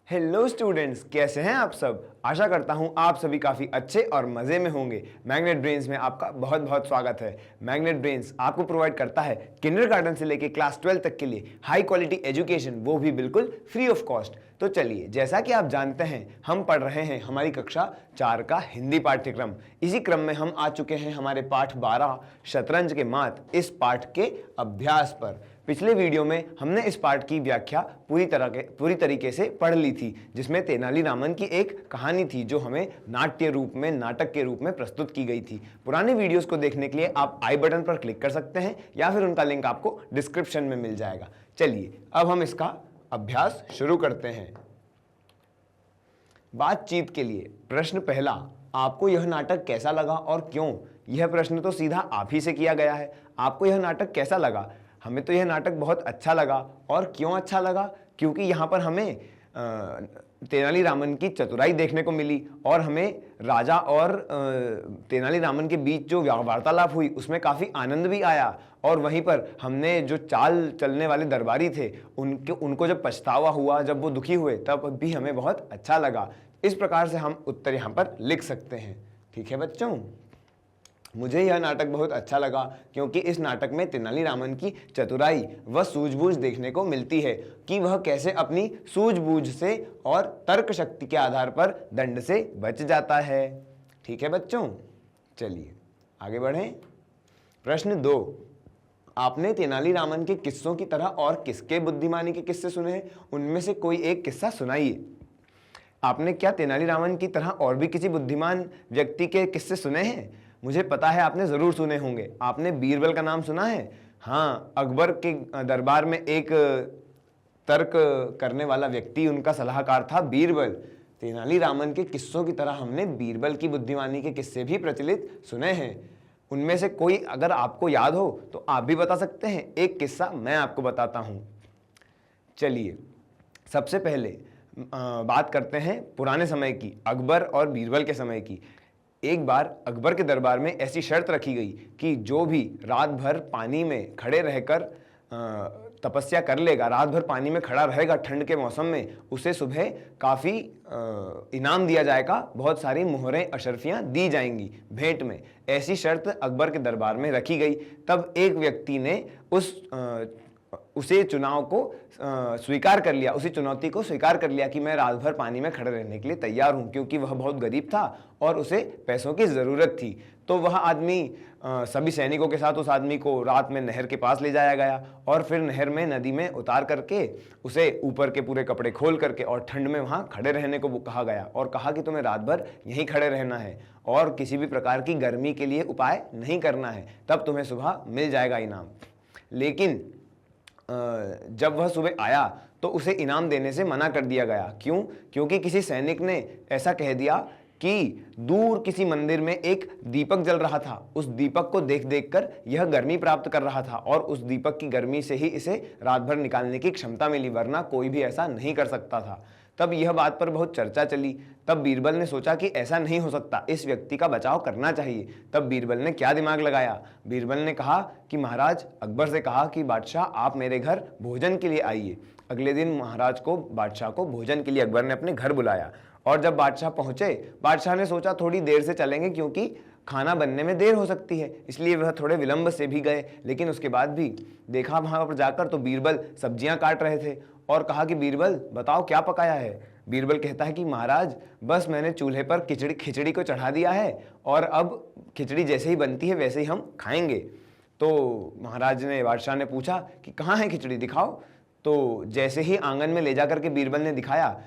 Hello students, कैसे हैं आप सब। आशा करता हूं आप सभी काफ़ी अच्छे और मज़े में होंगे। मैग्नेट ब्रेन्स में आपका बहुत बहुत स्वागत है। मैग्नेट ब्रेन्स आपको प्रोवाइड करता है किंडरगार्टन से लेकर क्लास 12 तक के लिए हाई क्वालिटी एजुकेशन, वो भी बिल्कुल फ्री ऑफ कॉस्ट। तो चलिए, जैसा कि आप जानते हैं, हम पढ़ रहे हैं हमारी कक्षा 4 का हिंदी पाठ्यक्रम। इसी क्रम में हम आ चुके हैं हमारे पाठ 12 शतरंज के मात इस पाठ के अभ्यास पर। पिछले वीडियो में हमने इस पाठ की व्याख्या पूरी तरीके से पढ़ ली थी, जिसमें तेनालीरामन की एक कहानी थी जो हमें नाट्य रूप में, नाटक के रूप में प्रस्तुत की गई थी। पुराने वीडियोस को देखने के लिए आप आई बटन पर क्लिक कर सकते हैं या फिर उनका लिंक आपको डिस्क्रिप्शन में मिल जाएगा। चलिए अब हम इसका अभ्यास शुरू करते हैं। बातचीत के लिए प्रश्न पहला, आपको यह नाटक कैसा लगा और क्यों। यह प्रश्न तो सीधा आप ही से किया गया है। आपको यह नाटक कैसा लगा। हमें तो यह नाटक बहुत अच्छा लगा। और क्यों अच्छा लगा? क्योंकि यहाँ पर हमें तेनालीरामन की चतुराई देखने को मिली और हमें राजा और तेनालीरामन के बीच जो वार्तालाप हुई उसमें काफ़ी आनंद भी आया। और वहीं पर हमने जो चाल चलने वाले दरबारी थे उनको जब पछतावा हुआ, जब वो दुखी हुए, तब भी हमें बहुत अच्छा लगा। इस प्रकार से हम उत्तर यहाँ पर लिख सकते हैं। ठीक है बच्चों, मुझे यह नाटक बहुत अच्छा लगा क्योंकि इस नाटक में तेनालीरामन की चतुराई व सूझबूझ देखने को मिलती है कि वह कैसे अपनी सूझबूझ से और तर्क शक्ति के आधार पर दंड से बच जाता है। ठीक है बच्चों, चलिए आगे बढ़ें। प्रश्न 2, आपने तेनालीरामन के किस्सों की तरह और किसके बुद्धिमानी के किस्से सुने हैं? उनमें से कोई एक किस्सा सुनाइए। आपने क्या तेनालीरामन की तरह और भी किसी बुद्धिमान व्यक्ति के किस्से सुने हैं? मुझे पता है आपने जरूर सुने होंगे। आपने बीरबल का नाम सुना है? हाँ, अकबर के दरबार में एक तर्क करने वाला व्यक्ति, उनका सलाहकार था बीरबल। तेनालीरामन के किस्सों की तरह हमने बीरबल की बुद्धिमानी के किस्से भी प्रचलित सुने हैं। उनमें से कोई अगर आपको याद हो तो आप भी बता सकते हैं। एक किस्सा मैं आपको बताता हूं। चलिए सबसे पहले बात करते हैं पुराने समय की, अकबर और बीरबल के समय की। एक बार अकबर के दरबार में ऐसी शर्त रखी गई कि जो भी रात भर पानी में खड़े रहकर तपस्या कर लेगा, रात भर पानी में खड़ा रहेगा ठंड के मौसम में, उसे सुबह काफ़ी इनाम दिया जाएगा, बहुत सारी मोहरें अशर्फियाँ दी जाएंगी भेंट में। ऐसी शर्त अकबर के दरबार में रखी गई। तब एक व्यक्ति ने उसी चुनाव को स्वीकार कर लिया, उसी चुनौती को स्वीकार कर लिया कि मैं रात भर पानी में खड़े रहने के लिए तैयार हूं, क्योंकि वह बहुत गरीब था और उसे पैसों की ज़रूरत थी। तो वह आदमी सभी सैनिकों के साथ उस आदमी को रात में नहर के पास ले जाया गया और फिर नहर में, नदी में उतार करके उसे ऊपर के पूरे कपड़े खोल करके और ठंड में वहाँ खड़े रहने को कहा गया और कहा कि तुम्हें रात भर यहीं खड़े रहना है और किसी भी प्रकार की गर्मी के लिए उपाय नहीं करना है, तब तुम्हें सुबह मिल जाएगा इनाम। लेकिन जब वह सुबह आया तो उसे इनाम देने से मना कर दिया गया। क्यों? क्योंकि किसी सैनिक ने ऐसा कह दिया कि दूर किसी मंदिर में एक दीपक जल रहा था। उस दीपक को देख देख कर यह गर्मी प्राप्त कर रहा था और उस दीपक की गर्मी से ही इसे रात भर निकालने की क्षमता मिली, वरना कोई भी ऐसा नहीं कर सकता था। तब यह बात पर बहुत चर्चा चली। तब बीरबल ने सोचा कि ऐसा नहीं हो सकता, इस व्यक्ति का बचाव करना चाहिए। तब बीरबल ने क्या दिमाग लगाया? बीरबल ने कहा कि महाराज, अकबर से कहा कि बादशाह आप मेरे घर भोजन के लिए आइए। अगले दिन बादशाह को भोजन के लिए अकबर ने अपने घर बुलाया और जब बादशाह पहुंचे, बादशाह ने सोचा थोड़ी देर से चलेंगे क्योंकि खाना बनने में देर हो सकती है, इसलिए वह थोड़े विलंब से भी गए। लेकिन उसके बाद भी देखा वहां पर जाकर तो बीरबल सब्जियां काट रहे थे और कहा कि बीरबल बताओ क्या पकाया है। बीरबल कहता है कि महाराज बस मैंने चूल्हे पर खिचड़ी को चढ़ा दिया है और अब खिचड़ी जैसे ही बनती है वैसे ही हम खाएंगे। तो बादशाह ने पूछा कि कहाँ है खिचड़ी, दिखाओ। तो जैसे ही आंगन में ले जाकर के बीरबल ने दिखाया,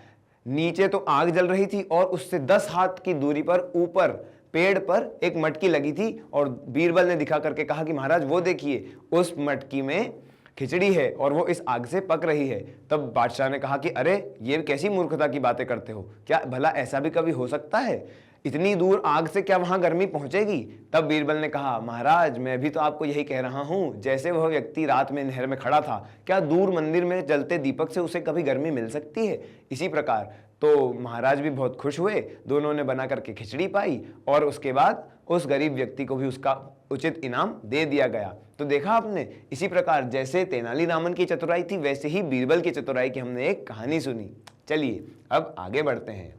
नीचे तो आग जल रही थी और उससे 10 हाथ की दूरी पर ऊपर पेड़ पर एक मटकी लगी थी और बीरबल ने दिखा करके कहा कि महाराज वो देखिए, उस मटकी में खिचड़ी है और वो इस आग से पक रही है। तब बादशाह ने कहा कि अरे ये कैसी मूर्खता की बातें करते हो, क्या भला ऐसा भी कभी हो सकता है? इतनी दूर आग से क्या वहां गर्मी पहुंचेगी? तब बीरबल ने कहा महाराज मैं भी तो आपको यही कह रहा हूं, जैसे वह व्यक्ति रात में नहर में खड़ा था, क्या दूर मंदिर में जलते दीपक से उसे कभी गर्मी मिल सकती है? इसी प्रकार तो महाराज भी बहुत खुश हुए, दोनों ने बना करके खिचड़ी पाई और उसके बाद उस गरीब व्यक्ति को भी उसका उचित इनाम दे दिया गया। तो देखा आपने, इसी प्रकार जैसे तेनालीरामन की चतुराई थी वैसे ही बीरबल की चतुराई की हमने एक कहानी सुनी। चलिए अब आगे बढ़ते हैं।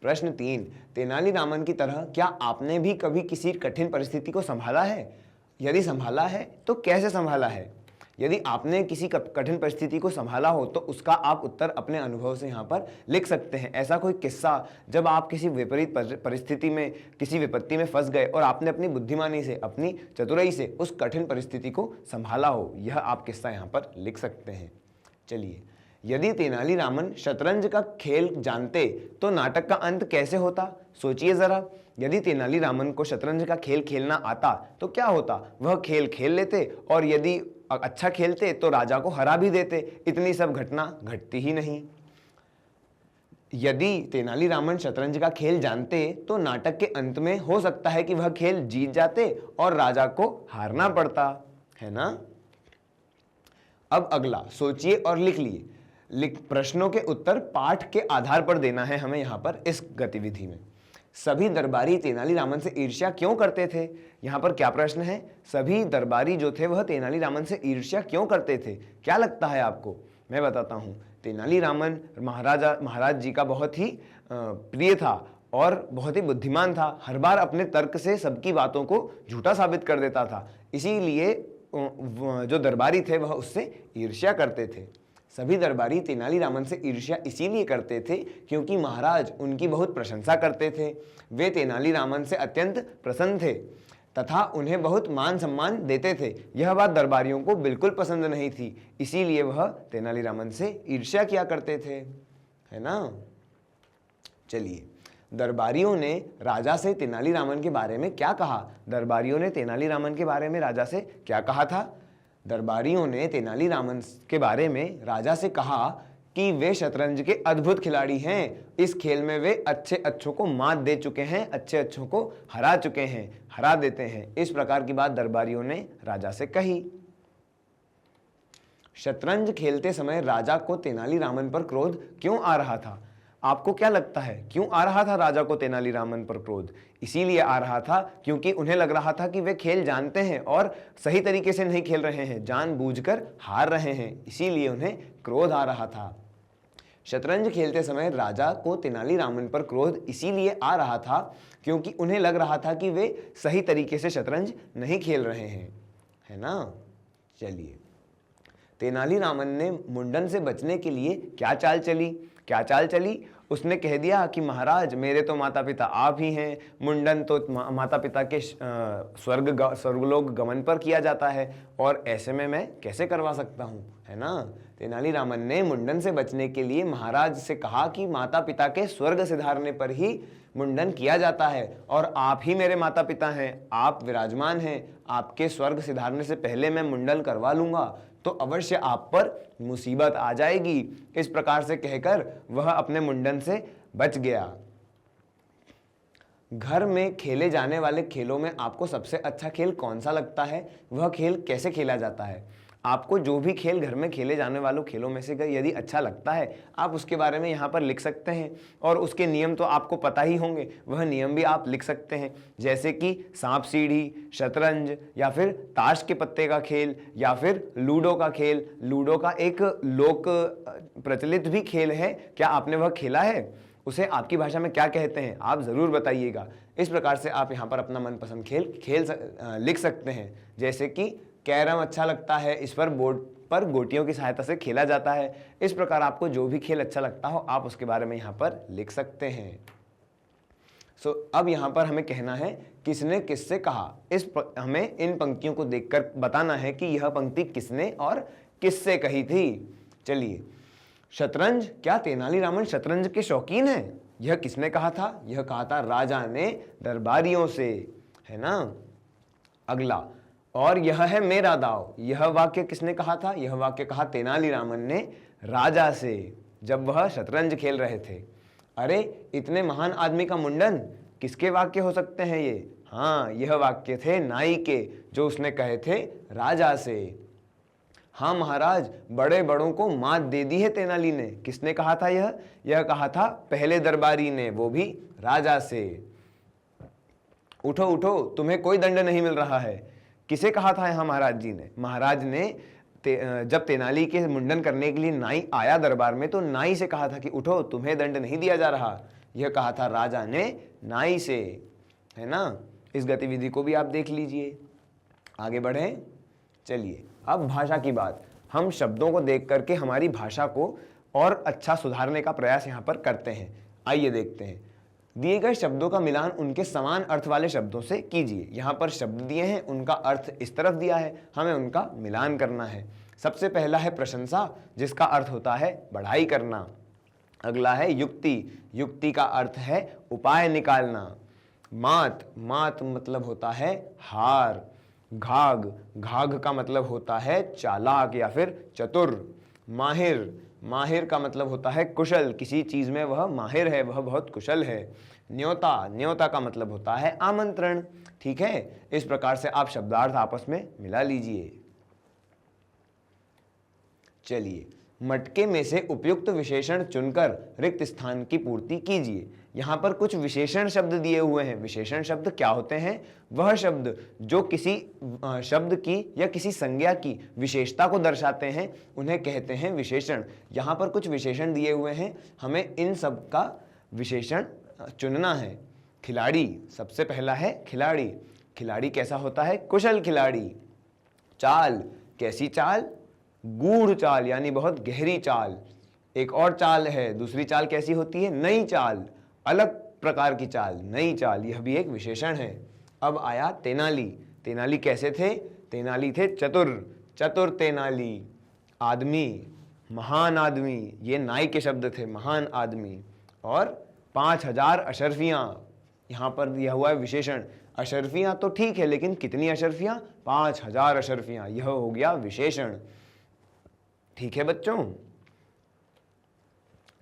प्रश्न 3, तेनालीरामन की तरह क्या आपने भी कभी किसी कठिन परिस्थिति को संभाला है? यदि संभाला है तो कैसे संभाला है? यदि आपने किसी कठिन परिस्थिति को संभाला हो तो उसका आप उत्तर अपने अनुभव से यहाँ पर लिख सकते हैं। ऐसा कोई किस्सा जब आप किसी विपरीत परिस्थिति में, किसी विपत्ति में फंस गए और आपने अपनी बुद्धिमानी से, अपनी चतुराई से उस कठिन परिस्थिति को संभाला हो, यह आप किस्सा यहाँ पर लिख सकते हैं। चलिए, यदि तेनालीरामन शतरंज का खेल जानते तो नाटक का अंत कैसे होता? सोचिए जरा, यदि तेनालीरामन को शतरंज का खेल खेलना आता तो क्या होता? वह खेल खेल लेते और यदि अच्छा खेलते तो राजा को हरा भी देते। इतनी सब घटना घटती ही नहीं। यदि तेनालीरामन शतरंज का खेल जानते तो नाटक के अंत में हो सकता है कि वह खेल जीत जाते और राजा को हारना पड़ता, है ना? अब अगला सोचिए और लिख लिए। प्रश्नों के उत्तर पाठ के आधार पर देना है हमें यहां पर इस गतिविधि में। सभी दरबारी तेनालीरामन से ईर्ष्या क्यों करते थे? यहां पर क्या प्रश्न है? सभी दरबारी जो थे वह तेनालीरामन से ईर्ष्या क्यों करते थे? क्या लगता है आपको? मैं बताता हूं। तेनालीरामन महाराज जी का बहुत ही प्रिय था और बहुत ही बुद्धिमान था। हर बार अपने तर्क से सबकी बातों को झूठा साबित कर देता था। इसीलिए जो दरबारी थे वह उससे ईर्ष्या करते थे। सभी दरबारी तेनालीरामन से ईर्ष्या इसीलिए करते थे क्योंकि महाराज उनकी बहुत प्रशंसा करते थे। वे तेनालीरामन से अत्यंत प्रसन्न थे तथा उन्हें बहुत मान सम्मान देते थे। यह बात दरबारियों को बिल्कुल पसंद नहीं थी, इसीलिए वह तेनालीरामन से ईर्ष्या किया करते थे, है ना? चलिए, दरबारियों ने राजा से तेनालीरामन के बारे में क्या कहा? दरबारियों ने तेनालीरामन के बारे में राजा से क्या कहा था? दरबारियों ने तेनालीरामन के बारे में राजा से कहा कि वे शतरंज के अद्भुत खिलाड़ी हैं। इस खेल में वे अच्छे अच्छों को मात दे चुके हैं, अच्छे अच्छों को हरा चुके हैं, हरा देते हैं। इस प्रकार की बात दरबारियों ने राजा से कही। शतरंज खेलते समय राजा को तेनालीरामन पर क्रोध क्यों आ रहा था? आपको क्या लगता है क्यों आ रहा था राजा को तेनालीरामन पर क्रोध? इसीलिए आ रहा था क्योंकि उन्हें लग रहा था कि वे खेल जानते हैं और सही तरीके से नहीं खेल रहे हैं, जानबूझकर हार रहे हैं, इसीलिए उन्हें क्रोध आ रहा था। शतरंज खेलते समय राजा को तेनालीरामन पर क्रोध इसीलिए आ रहा था क्योंकि उन्हें लग रहा था कि वे सही तरीके से शतरंज नहीं खेल रहे हैं, है ना? चलिए, तेनालीरामन ने मुंडन से बचने के लिए क्या चाल चली? क्या चाल चली? उसने कह दिया कि महाराज मेरे तो माता पिता आप ही हैं, मुंडन तो माता पिता के स्वर्गलोक गमन पर किया जाता है और ऐसे में मैं कैसे करवा सकता हूँ, है ना? तेनालीरामन ने मुंडन से बचने के लिए महाराज से कहा कि माता पिता के स्वर्ग सिधारने पर ही मुंडन किया जाता है और आप ही मेरे माता पिता हैं, आप विराजमान हैं, आपके स्वर्ग सिधारने से पहले मैं मुंडन करवा लूंगा तो अवश्य आप पर मुसीबत आ जाएगी। इस प्रकार से कहकर वह अपने मुंडन से बच गया। घर में खेले जाने वाले खेलों में आपको सबसे अच्छा खेल कौन सा लगता है? वह खेल कैसे खेला जाता है? आपको जो भी खेल घर में खेले जाने वालों खेलों में से यदि अच्छा लगता है आप उसके बारे में यहाँ पर लिख सकते हैं और उसके नियम तो आपको पता ही होंगे, वह नियम भी आप लिख सकते हैं, जैसे कि सांप सीढ़ी, शतरंज या फिर ताश के पत्ते का खेल या फिर लूडो का खेल। लूडो का एक लोक प्रचलित भी खेल है, क्या आपने वह खेला है? उसे आपकी भाषा में क्या कहते हैं आप ज़रूर बताइएगा। इस प्रकार से आप यहाँ पर अपना मनपसंद खेल लिख सकते हैं, जैसे कि कैरम अच्छा लगता है, इस पर बोर्ड पर गोटियों की सहायता से खेला जाता है। इस प्रकार आपको जो भी खेल अच्छा लगता हो आप उसके बारे में यहाँ पर लिख सकते हैं। अब यहाँ पर हमें कहना है किसने किससे कहा। हमें इन पंक्तियों को देखकर बताना है कि यह पंक्ति किसने और किससे कही थी। चलिए, शतरंज, क्या तेनालीरामन शतरंज के शौकीन है? यह किसने कहा था? यह कहा था राजा ने दरबारियों से, है ना? अगला, और यह है मेरा दाव, यह वाक्य किसने कहा था? यह वाक्य कहा तेनालीरामन ने राजा से जब वह शतरंज खेल रहे थे। अरे, इतने महान आदमी का मुंडन, किसके वाक्य हो सकते हैं ये? हाँ, यह वाक्य थे नाई के, जो उसने कहे थे राजा से। हाँ महाराज, बड़े बड़ों को मात दे दी है तेनाली ने। किसने कहा था यह कहा था पहले दरबारी ने, वो भी राजा से। उठो उठो, तुम्हें कोई दंड नहीं मिल रहा है। किसे कहा था यहाँ महाराज जी ने? महाराज ने जब तेनाली के मुंडन करने के लिए नाई आया दरबार में, तो नाई से कहा था कि उठो, तुम्हें दंड नहीं दिया जा रहा। यह कहा था राजा ने नाई से, है ना। इस गतिविधि को भी आप देख लीजिए। आगे बढ़ें। चलिए अब भाषा की बात। हम शब्दों को देख करके हमारी भाषा को और अच्छा सुधारने का प्रयास यहाँ पर करते हैं। आइए देखते हैं। दिए गए शब्दों का मिलान उनके समान अर्थ वाले शब्दों से कीजिए। यहाँ पर शब्द दिए हैं, उनका अर्थ इस तरफ दिया है, हमें उनका मिलान करना है। सबसे पहला है प्रशंसा, जिसका अर्थ होता है बढ़ाई करना। अगला है युक्ति, युक्ति का अर्थ है उपाय निकालना। मात, मात मतलब होता है हार। घाघ, घाघ का मतलब होता है चालाक या फिर चतुर। माहिर, माहिर का मतलब होता है कुशल, किसी चीज में वह माहिर है, वह बहुत कुशल है। न्योता, न्योता का मतलब होता है आमंत्रण। ठीक है, इस प्रकार से आप शब्दार्थ आपस में मिला लीजिए। चलिए, मटके में से उपयुक्त विशेषण चुनकर रिक्त स्थान की पूर्ति कीजिए। यहाँ पर कुछ विशेषण शब्द दिए हुए हैं। विशेषण शब्द क्या होते हैं? वह शब्द जो किसी शब्द की या किसी संज्ञा की विशेषता को दर्शाते हैं, उन्हें कहते हैं विशेषण। यहाँ पर कुछ विशेषण दिए हुए हैं, हमें इन सब का विशेषण चुनना है। खिलाड़ी, सबसे पहला है खिलाड़ी। खिलाड़ी कैसा होता है? कुशल खिलाड़ी। चाल, कैसी चाल? गूढ़ चाल, यानी बहुत गहरी चाल। एक और चाल है, दूसरी चाल कैसी होती है? नई चाल, अलग प्रकार की चाल, नई चाल, यह भी एक विशेषण है। अब आया तेनाली। तेनाली कैसे थे? तेनाली थे चतुर, चतुर तेनाली। आदमी, महान आदमी, ये नाई के शब्द थे, महान आदमी। और 5000 अशर्फियां, यहां पर दिया हुआ है विशेषण। अशर्फियां तो ठीक है, लेकिन कितनी अशर्फियां? 5000 अशर्फियां, यह हो गया विशेषण। ठीक है बच्चों।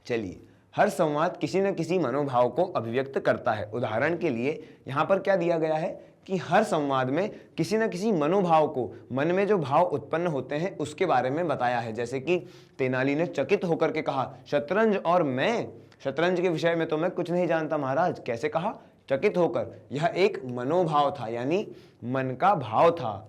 चलिए, हर संवाद किसी न किसी मनोभाव को अभिव्यक्त करता है। उदाहरण के लिए यहां पर क्या दिया गया है कि हर संवाद में किसी न किसी मनोभाव को, मन में जो भाव उत्पन्न होते हैं उसके बारे में बताया है। जैसे कि तेनाली ने चकित होकर के कहा, शतरंज और मैं, शतरंज के विषय में तो मैं कुछ नहीं जानता महाराज। कैसे कहा? चकित होकर। यह एक मनोभाव था, यानी मन का भाव था।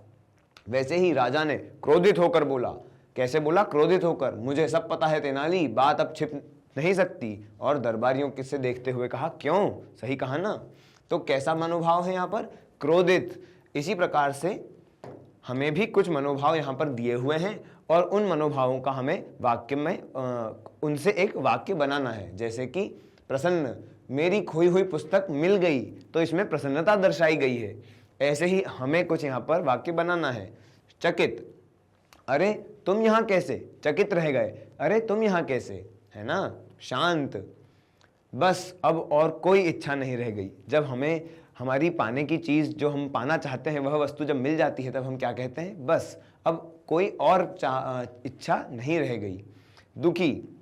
वैसे ही राजा ने क्रोधित होकर बोला। कैसे बोला? क्रोधित होकर। मुझे सब पता है तेनाली, बात अब छिप नहीं सकती। और दरबारियों किससे देखते हुए कहा, क्यों? सही कहा ना। तो कैसा मनोभाव है यहाँ पर? क्रोधित। इसी प्रकार से हमें भी कुछ मनोभाव यहाँ पर दिए हुए हैं, और उन मनोभावों का हमें वाक्य में उनसे एक वाक्य बनाना है। जैसे कि प्रसन्न, मेरी खोई हुई पुस्तक मिल गई, तो इसमें प्रसन्नता दर्शाई गई है। ऐसे ही हमें कुछ यहाँ पर वाक्य बनाना है। चकित, अरे तुम यहाँ कैसे? चकित रह गए, अरे तुम यहाँ कैसे, है ना। शांत, बस अब और कोई इच्छा नहीं रह गई। जब हमें हमारी पाने की चीज, जो हम पाना चाहते हैं, वह वस्तु जब मिल जाती है, तब हम क्या कहते हैं? बस अब कोई और इच्छा नहीं रह गई। दुखी,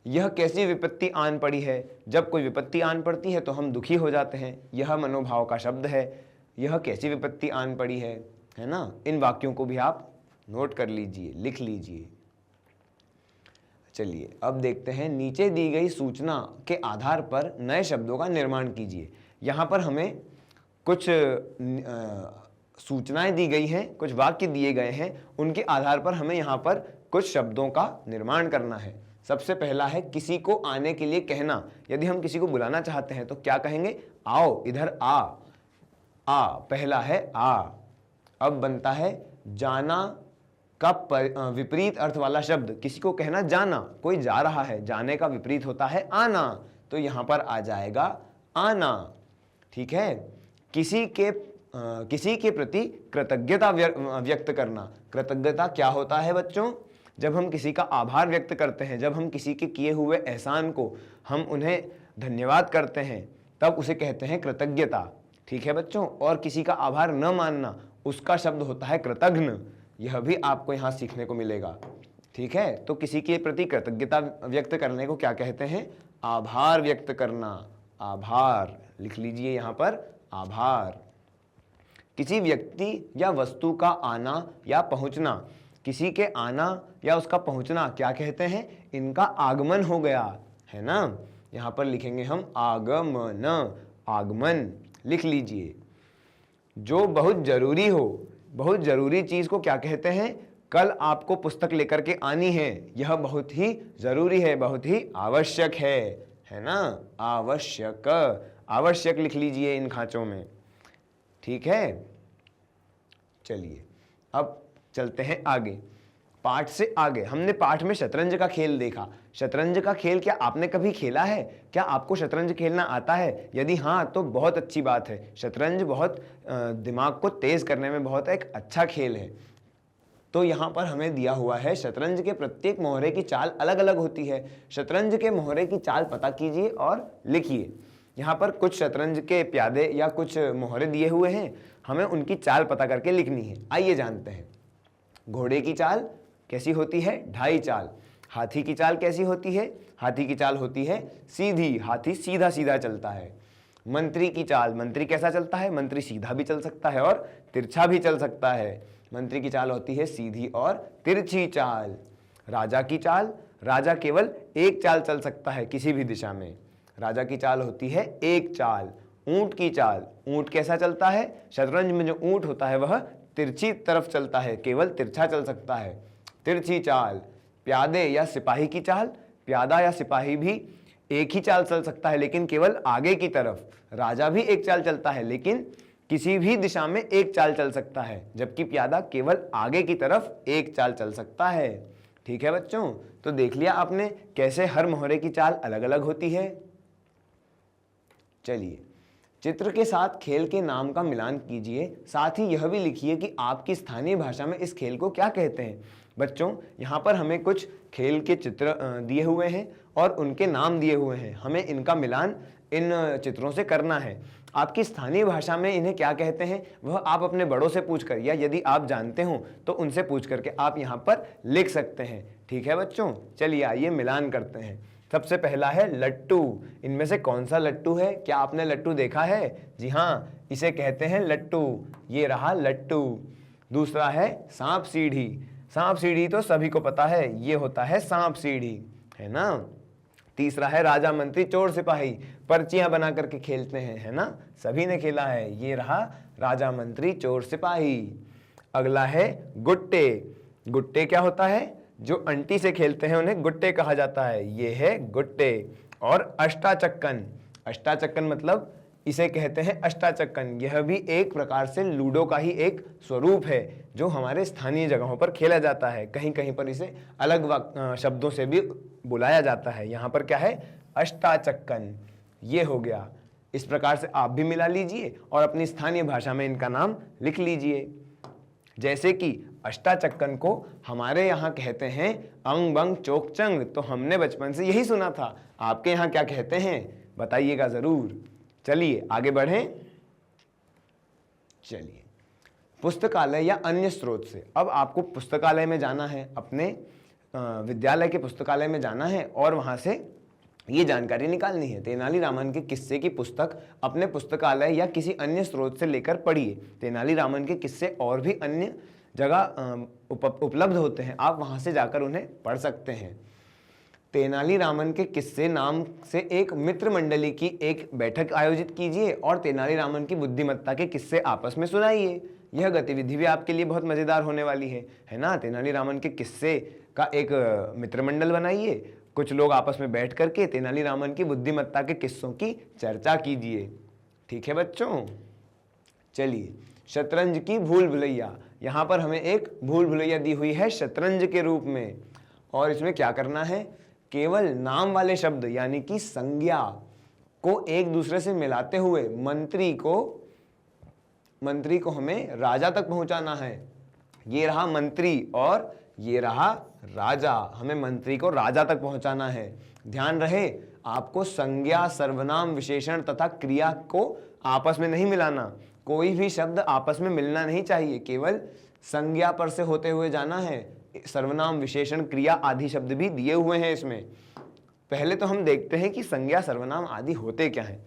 यह कैसी विपत्ति आन पड़ी है। जब कोई विपत्ति आन पड़ती है तो हम दुखी हो जाते हैं, यह मनोभाव का शब्द है। यह कैसी विपत्ति आन पड़ी है ना। इन वाक्यों को भी आप नोट कर लीजिए, लिख लीजिए। चलिए अब देखते हैं, नीचे दी गई सूचना के आधार पर नए शब्दों का निर्माण कीजिए। यहाँ पर हमें कुछ सूचनाएं दी गई हैं, कुछ वाक्य दिए गए हैं, उनके आधार पर हमें यहाँ पर कुछ शब्दों का निर्माण करना है। सबसे पहला है किसी को आने के लिए कहना। यदि हम किसी को बुलाना चाहते हैं तो क्या कहेंगे? आओ, इधर आ। आ पहला है आ। अब बनता है जाना का विपरीत अर्थ वाला शब्द। किसी को कहना जाना, कोई जा रहा है, जाने का विपरीत होता है आना, तो यहां पर आ जाएगा आना। ठीक है। किसी के प्रति कृतज्ञता व्यक्त करना। कृतज्ञता क्या होता है बच्चों? जब हम किसी का आभार व्यक्त करते हैं, जब हम किसी के किए हुए एहसान को हम उन्हें धन्यवाद करते हैं, तब उसे कहते हैं कृतज्ञता। ठीक है बच्चों। और किसी का आभार न मानना, उसका शब्द होता है कृतघ्न। यह भी आपको यहाँ सीखने को मिलेगा। ठीक है। तो किसी के प्रति कृतज्ञता व्यक्त करने को क्या कहते हैं? आभार व्यक्त करना। आभार लिख लीजिए यहाँ पर, आभार। किसी व्यक्ति या वस्तु का आना या पहुंचना, किसी के आना या उसका पहुंचना क्या कहते हैं? इनका आगमन हो गया, है ना। यहाँ पर लिखेंगे हम आगमन, आगमन। लिख लीजिए। जो बहुत जरूरी हो, बहुत जरूरी चीज को क्या कहते हैं? कल आपको पुस्तक लेकर के आनी है, यह बहुत ही जरूरी है, बहुत ही आवश्यक है ना? आवश्यक, आवश्यक लिख लीजिए इन खांचों में, ठीक है। चलिए अब चलते हैं आगे, पाठ से आगे। हमने पाठ में शतरंज का खेल देखा। शतरंज का खेल क्या आपने कभी खेला है? क्या आपको शतरंज खेलना आता है? यदि हाँ तो बहुत अच्छी बात है। शतरंज बहुत दिमाग को तेज करने में बहुत एक अच्छा खेल है। तो यहाँ पर हमें दिया हुआ है शतरंज के प्रत्येक मोहरे की चाल अलग अलग होती है। शतरंज के मोहरे की चाल पता कीजिए और लिखिए। यहाँ पर कुछ शतरंज के प्यादे या कुछ मोहरे दिए हुए हैं, हमें उनकी चाल पता करके लिखनी है। आइए जानते हैं। घोड़े की चाल कैसी होती है? ढाई चाल। हाथी की चाल कैसी होती है? हाथी की चाल होती है सीधी, हाथी सीधा सीधा चलता है। मंत्री की चाल, मंत्री कैसा चलता है? मंत्री सीधा भी चल सकता है और तिरछा भी चल सकता है। मंत्री की चाल होती है सीधी और तिरछी चाल। राजा की चाल, राजा केवल एक चाल चल सकता है किसी भी दिशा में। राजा की चाल होती है एक चाल। ऊंट की चाल, ऊंट कैसा चलता है? शतरंज में जो ऊंट होता है वह तिरछी तरफ चलता है, केवल तिरछा चल सकता है, तिरछी चाल। प्यादे या सिपाही की चाल, प्यादा या सिपाही भी एक ही चाल चल सकता है लेकिन केवल आगे की तरफ। राजा भी एक चाल चलता है लेकिन किसी भी दिशा में एक चाल चल सकता है, जबकि प्यादा केवल आगे की तरफ एक चाल चल सकता है। ठीक है बच्चों, तो देख लिया आपने कैसे हर मोहरे की चाल अलग अलग होती है। चलिए चित्र के साथ खेल के नाम का मिलान कीजिए, साथ ही यह भी लिखिए कि आपकी स्थानीय भाषा में इस खेल को क्या कहते हैं। बच्चों यहाँ पर हमें कुछ खेल के चित्र दिए हुए हैं और उनके नाम दिए हुए हैं, हमें इनका मिलान इन चित्रों से करना है। आपकी स्थानीय भाषा में इन्हें क्या कहते हैं वह आप अपने बड़ों से पूछकर, या यदि आप जानते हो तो उनसे पूछ करके आप यहाँ पर लिख सकते हैं। ठीक है बच्चों, चलिए आइए मिलान करते हैं। सबसे पहला है लट्टू। इनमें से कौन सा लट्टू है? क्या आपने लट्टू देखा है? जी हाँ, इसे कहते हैं लट्टू, ये रहा लट्टू। दूसरा है सांप सीढ़ी। सांप सीढ़ी तो सभी को पता है, ये होता है सांप सीढ़ी, है ना। तीसरा है राजा मंत्री चोर सिपाही, पर्चियां बना करके खेलते हैं, है ना, सभी ने खेला है, ये रहा राजा मंत्री चोर सिपाही। अगला है गुट्टे। गुट्टे क्या होता है? जो अंटी से खेलते हैं उन्हें गुट्टे कहा जाता है, ये है गुट्टे। और अष्टाचक्कन, अष्टाचक्कन मतलब इसे कहते हैं अष्टाचक्कन, यह भी एक प्रकार से लूडो का ही एक स्वरूप है जो हमारे स्थानीय जगहों पर खेला जाता है। कहीं कहीं पर इसे अलग शब्दों से भी बुलाया जाता है। यहाँ पर क्या है? अष्टाचक्कन, ये हो गया। इस प्रकार से आप भी मिला लीजिए और अपनी स्थानीय भाषा में इनका नाम लिख लीजिए। जैसे कि अष्टाचक्कन को हमारे यहाँ कहते हैं अंग बंग चोकचंग, तो हमने बचपन से यही सुना था। आपके यहाँ क्या कहते हैं बताइएगा जरूर। चलिए आगे बढ़ें। चलिए पुस्तकालय या अन्य स्रोत से, अब आपको पुस्तकालय में जाना है, अपने विद्यालय के पुस्तकालय में जाना है और वहां से ये जानकारी निकालनी है। तेनालीरामन के किस्से की पुस्तक अपने पुस्तकालय या किसी अन्य स्रोत से लेकर पढ़िए। तेनालीरामन के किस्से और भी अन्य जगह उपलब्ध होते हैं, आप वहां से जाकर उन्हें पढ़ सकते हैं। तेनालीरामन के किस्से नाम से एक मित्र मंडली की एक बैठक आयोजित कीजिए और तेनालीरामन की बुद्धिमत्ता के किस्से आपस में सुनाइए। यह गतिविधि भी आपके लिए बहुत मजेदार होने वाली है ना। तेनालीरामन के किस्से का एक मित्र मंडल बनाइए, कुछ लोग आपस में बैठ करके तेनालीरामन की बुद्धिमत्ता के किस्सों की चर्चा कीजिए। ठीक है बच्चों, चलिए शतरंज की भूल भुलैया। यहाँ पर हमें एक भूल भुलैया दी हुई है शतरंज के रूप में, और इसमें क्या करना है? केवल नाम वाले शब्द यानी कि संज्ञा को एक दूसरे से मिलाते हुए मंत्री को हमें राजा तक पहुंचाना है। ये रहा मंत्री और ये रहा राजा, हमें मंत्री को राजा तक पहुंचाना है। ध्यान रहे आपको संज्ञा, सर्वनाम, विशेषण तथा क्रिया को आपस में नहीं मिलाना। कोई भी शब्द आपस में मिलना नहीं चाहिए, केवल संज्ञा पर से होते हुए जाना है। सर्वनाम, विशेषण, क्रिया आदि शब्द भी दिए हुए हैं इसमें। पहले तो हम देखते हैं कि संज्ञा, सर्वनाम आदि होते क्या हैं।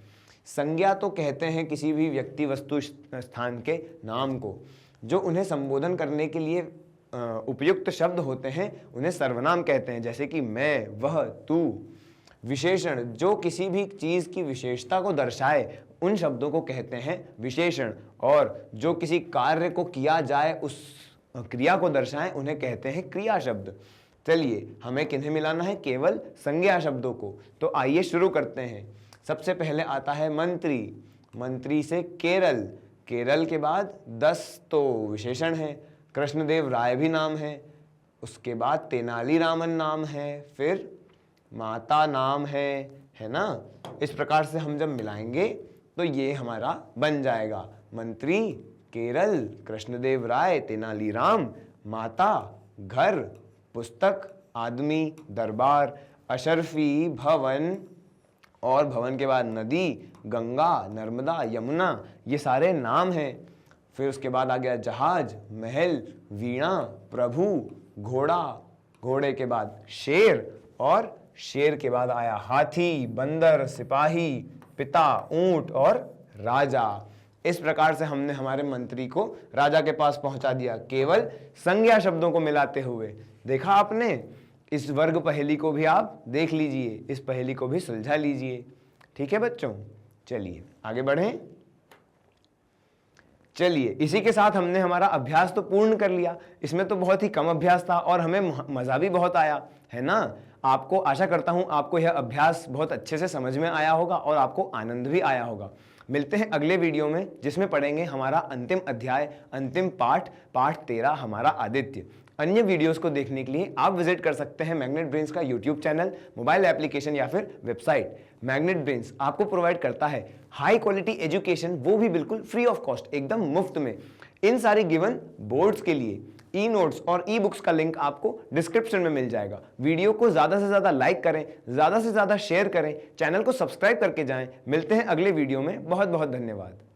संज्ञा तो कहते हैं किसी भी व्यक्ति, वस्तु, स्थान के नाम को, जो उन्हें संबोधन करने के लिए उपयुक्त शब्द होते हैं उन्हें सर्वनाम कहते हैं, जैसे कि मैं, वह, तू। विशेषण जो किसी भी चीज की विशेषता को दर्शाए उन शब्दों को कहते हैं विशेषण, और जो किसी कार्य को किया जाए उस क्रिया को दर्शाएं उन्हें कहते हैं क्रिया शब्द। चलिए हमें किन्हें मिलाना है, केवल संज्ञा शब्दों को। तो आइए शुरू करते हैं। सबसे पहले आता है मंत्री, मंत्री से केरल, केरल के बाद 10 तो विशेषण है, कृष्णदेव राय भी नाम है, उसके बाद तेनालीरामन नाम है, फिर माता नाम है ना। इस प्रकार से हम जब मिलाएंगे तो ये हमारा बन जाएगा मंत्री, केरल, कृष्णदेव राय, तेनालीराम, माता, घर, पुस्तक, आदमी, दरबार, अशरफी, भवन, और भवन के बाद नदी, गंगा, नर्मदा, यमुना, ये सारे नाम हैं। फिर उसके बाद आ गया जहाज, महल, वीणा, प्रभु, घोड़ा, घोड़े के बाद शेर, और शेर के बाद आया हाथी, बंदर, सिपाही, पिता, ऊंट और राजा। इस प्रकार से हमने हमारे मंत्री को राजा के पास पहुंचा दिया, केवल संज्ञा शब्दों को मिलाते हुए। देखा आपने? इस वर्ग पहेली को भी आप देख लीजिए, इस पहेली को भी सुलझा लीजिए। ठीक है बच्चों, चलिए आगे बढ़ें। चलिए इसी के साथ हमने हमारा अभ्यास तो पूर्ण कर लिया। इसमें तो बहुत ही कम अभ्यास था और हमें मज़ा भी बहुत आया, है ना। आपको आशा करता हूं आपको यह अभ्यास बहुत अच्छे से समझ में आया होगा और आपको आनंद भी आया होगा। मिलते हैं अगले वीडियो में, जिसमें पढ़ेंगे हमारा अंतिम अध्याय, अंतिम पाठ, पाठ 13 हमारा आदित्य। अन्य वीडियोस को देखने के लिए आप विजिट कर सकते हैं मैग्नेट ब्रेन्स का यूट्यूब चैनल, मोबाइल एप्लीकेशन या फिर वेबसाइट। मैग्नेट ब्रेन्स आपको प्रोवाइड करता है हाई क्वालिटी एजुकेशन, वो भी बिल्कुल फ्री ऑफ कॉस्ट, एकदम मुफ्त में। इन सारी गिवन बोर्ड्स के लिए ई नोट्स और ई बुक्स का लिंक आपको डिस्क्रिप्शन में मिल जाएगा। वीडियो को ज़्यादा से ज़्यादा लाइक करें, ज़्यादा से ज़्यादा शेयर करें, चैनल को सब्सक्राइब करके जाएं। मिलते हैं अगले वीडियो में। बहुत बहुत धन्यवाद।